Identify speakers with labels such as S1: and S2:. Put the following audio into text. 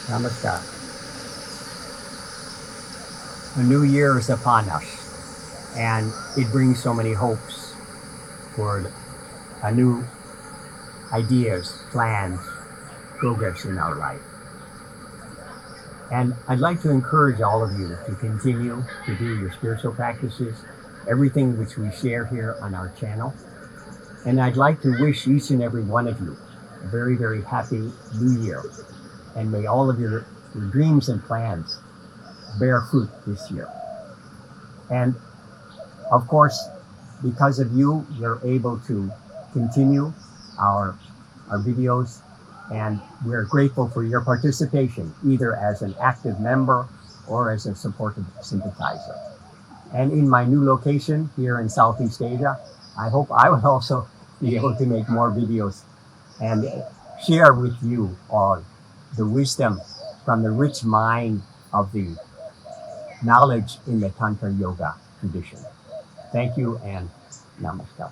S1: Namaskar. The new year is upon us, and it brings so many hopes for new ideas, plans, progress in our life. And I'd like to encourage all of you to continue to do your spiritual practices, everything which we share here on our channel. And I'd like to wish each and every one of you a very, very happy new year. And may all of your dreams and plans bear fruit this year. And of course, because of you, we're able to continue our videos, and we're grateful for your participation, either as an active member or as a supportive sympathizer. And in my new location here in Southeast Asia, I hope I will also be able to make more videos and share with you all the wisdom from the rich mine of the knowledge in the Tantra Yoga tradition. Thank you and namaskar.